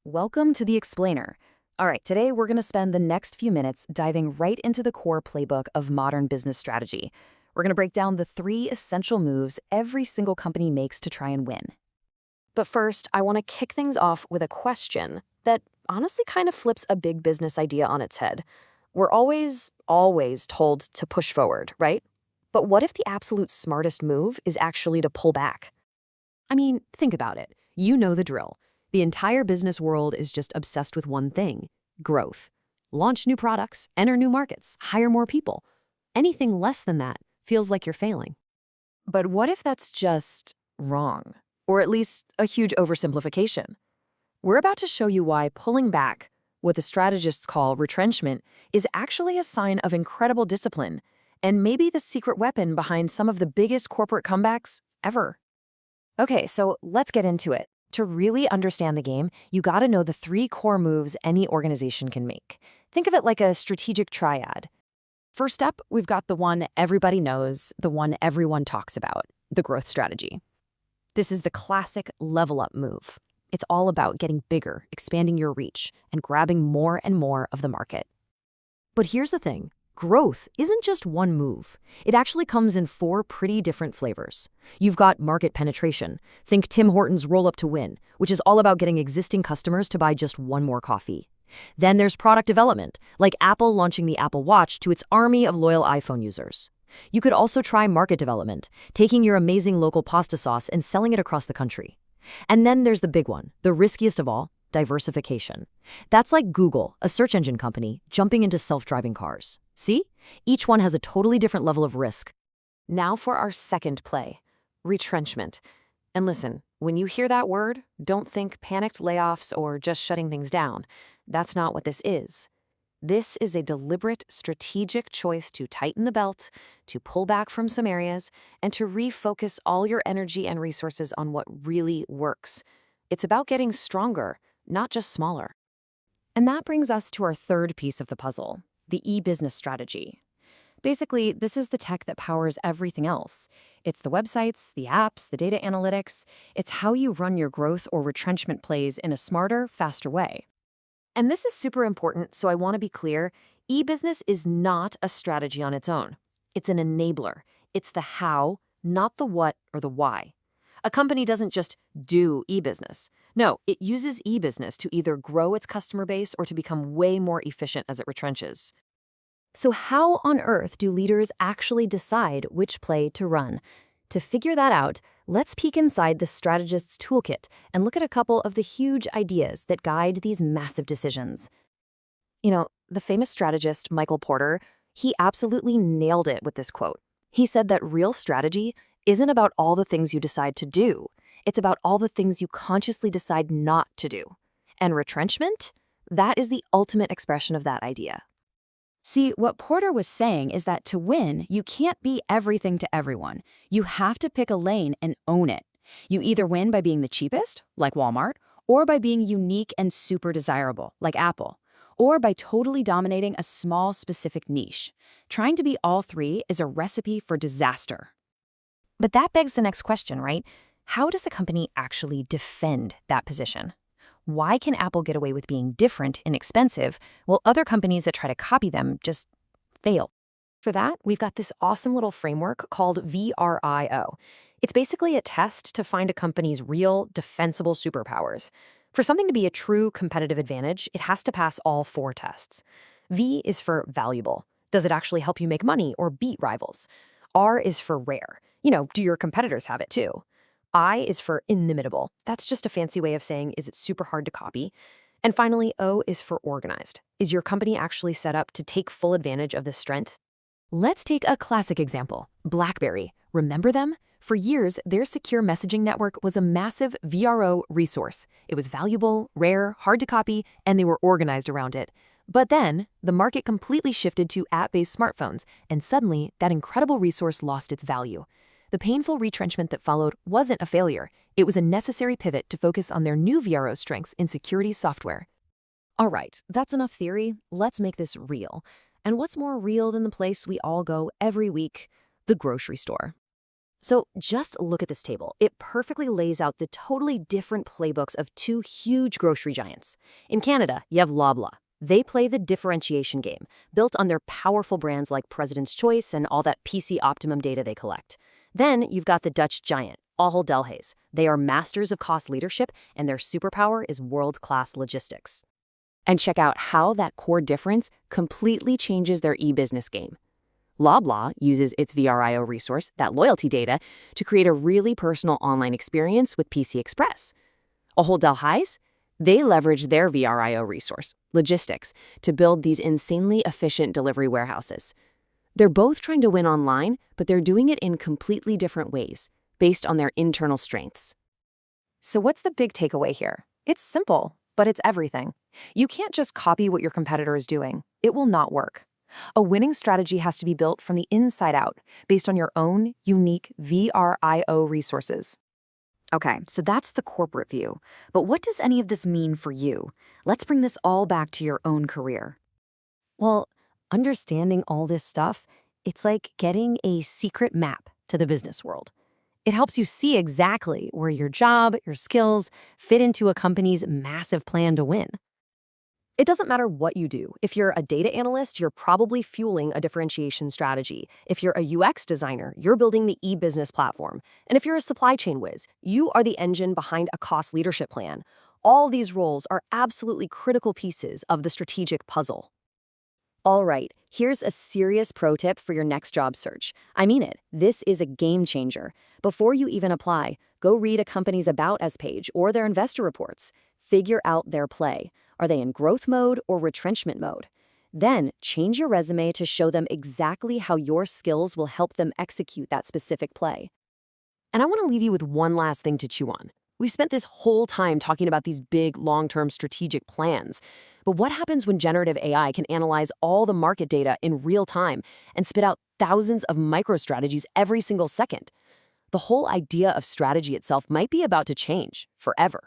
Welcome to The Explainer. All right, today we're going to spend the next few minutes diving right into the core playbook of modern business strategy. We're going to break down the 3 essential moves every single company makes to try and win. But first, I want to kick things off with a question that honestly kind of flips a big business idea on its head. We're always told to push forward, right? But what if the absolute smartest move is actually to pull back? I mean, think about it. You know the drill. The entire business world is just obsessed with one thing: growth. Launch new products, enter new markets, hire more people. Anything less than that feels like you're failing. But what if that's just wrong? Or at least a huge oversimplification? We're about to show you why pulling back, what the strategists call retrenchment, is actually a sign of incredible discipline and maybe the secret weapon behind some of the biggest corporate comebacks ever. Okay, so let's get into it. To really understand the game, you gotta know the 3 core moves any organization can make. Think of it like a strategic triad. First up, we've got the one everybody knows, the one everyone talks about, the growth strategy. This is the classic level up move. It's all about getting bigger, expanding your reach, and grabbing more and more of the market. But here's the thing. Growth isn't just one move. It actually comes in 4 pretty different flavors. You've got market penetration. Think Tim Hortons Roll Up to Win, which is all about getting existing customers to buy just one more coffee. Then there's product development, like Apple launching the Apple Watch to its army of loyal iPhone users. You could also try market development, taking your amazing local pasta sauce and selling it across the country. And then there's the big one, the riskiest of all: diversification. That's like Google, a search engine company, jumping into self-driving cars. See? Each one has a totally different level of risk. Now for our second play, retrenchment. And listen, when you hear that word, don't think panicked layoffs or just shutting things down. That's not what this is. This is a deliberate, strategic choice to tighten the belt, to pull back from some areas, and to refocus all your energy and resources on what really works. It's about getting stronger, not just smaller. And that brings us to our third piece of the puzzle, the e-business strategy. Basically, this is the tech that powers everything else. It's the websites, the apps, the data analytics. It's how you run your growth or retrenchment plays in a smarter, faster way. And this is super important, so I want to be clear. E-business is not a strategy on its own. It's an enabler. It's the how, not the what or the why. A company doesn't just do e-business. No, it uses e-business to either grow its customer base or to become way more efficient as it retrenches. So how on earth do leaders actually decide which play to run? To figure that out, let's peek inside the strategist's toolkit and look at a couple of the huge ideas that guide these massive decisions. You know, the famous strategist Michael Porter, he absolutely nailed it with this quote. He said that real strategy isn't about all the things you decide to do. It's about all the things you consciously decide not to do. And retrenchment? That is the ultimate expression of that idea. See, what Porter was saying is that to win, you can't be everything to everyone. You have to pick a lane and own it. You either win by being the cheapest, like Walmart, or by being unique and super desirable, like Apple, or by totally dominating a small, specific niche. Trying to be all 3 is a recipe for disaster. But that begs the next question, right? How does a company actually defend that position? Why can Apple get away with being different and expensive, while other companies that try to copy them just fail? For that, we've got this awesome little framework called VRIO. It's basically a test to find a company's real, defensible superpowers. For something to be a true competitive advantage, it has to pass all 4 tests. V is for valuable. Does it actually help you make money or beat rivals? R is for rare. Do your competitors have it too? I is for inimitable. That's just a fancy way of saying, is it super hard to copy? And finally, O is for organized. Is your company actually set up to take full advantage of this strength? Let's take a classic example, BlackBerry. Remember them? For years, their secure messaging network was a massive VRO resource. It was valuable, rare, hard to copy, and they were organized around it. But then, the market completely shifted to app-based smartphones, and suddenly, that incredible resource lost its value. The painful retrenchment that followed wasn't a failure. It was a necessary pivot to focus on their new VRO strengths in security software. All right, that's enough theory. Let's make this real. And what's more real than the place we all go every week? The grocery store. So just look at this table. It perfectly lays out the totally different playbooks of two huge grocery giants. In Canada, you have Loblaw. They play the differentiation game, built on their powerful brands like President's Choice and all that PC Optimum data they collect. Then you've got the Dutch giant, Ahold Delhaize. They are masters of cost leadership, and their superpower is world-class logistics. And check out how that core difference completely changes their e-business game. Loblaw uses its VRIO resource, that loyalty data, to create a really personal online experience with PC Express. Ahold Delhaize, they leverage their VRIO resource, logistics, to build these insanely efficient delivery warehouses. They're both trying to win online, but they're doing it in completely different ways, based on their internal strengths. So what's the big takeaway here? It's simple, but it's everything. You can't just copy what your competitor is doing. It will not work. A winning strategy has to be built from the inside out, based on your own unique VRIO resources. Okay, so that's the corporate view. But what does any of this mean for you? Let's bring this all back to your own career. Well, understanding all this stuff, it's like getting a secret map to the business world. It helps you see exactly where your job, your skills, fit into a company's massive plan to win. It doesn't matter what you do. If you're a data analyst, you're probably fueling a differentiation strategy. If you're a UX designer, you're building the e-business platform. And if you're a supply chain whiz, you are the engine behind a cost leadership plan. All these roles are absolutely critical pieces of the strategic puzzle. All right, here's a serious pro tip for your next job search. I mean it, this is a game changer. Before you even apply, go read a company's About Us page or their investor reports. Figure out their play. Are they in growth mode or retrenchment mode? Then change your resume to show them exactly how your skills will help them execute that specific play. And I want to leave you with one last thing to chew on. We've spent this whole time talking about these big, long-term strategic plans. But what happens when generative AI can analyze all the market data in real time and spit out thousands of micro-strategies every single second? The whole idea of strategy itself might be about to change forever.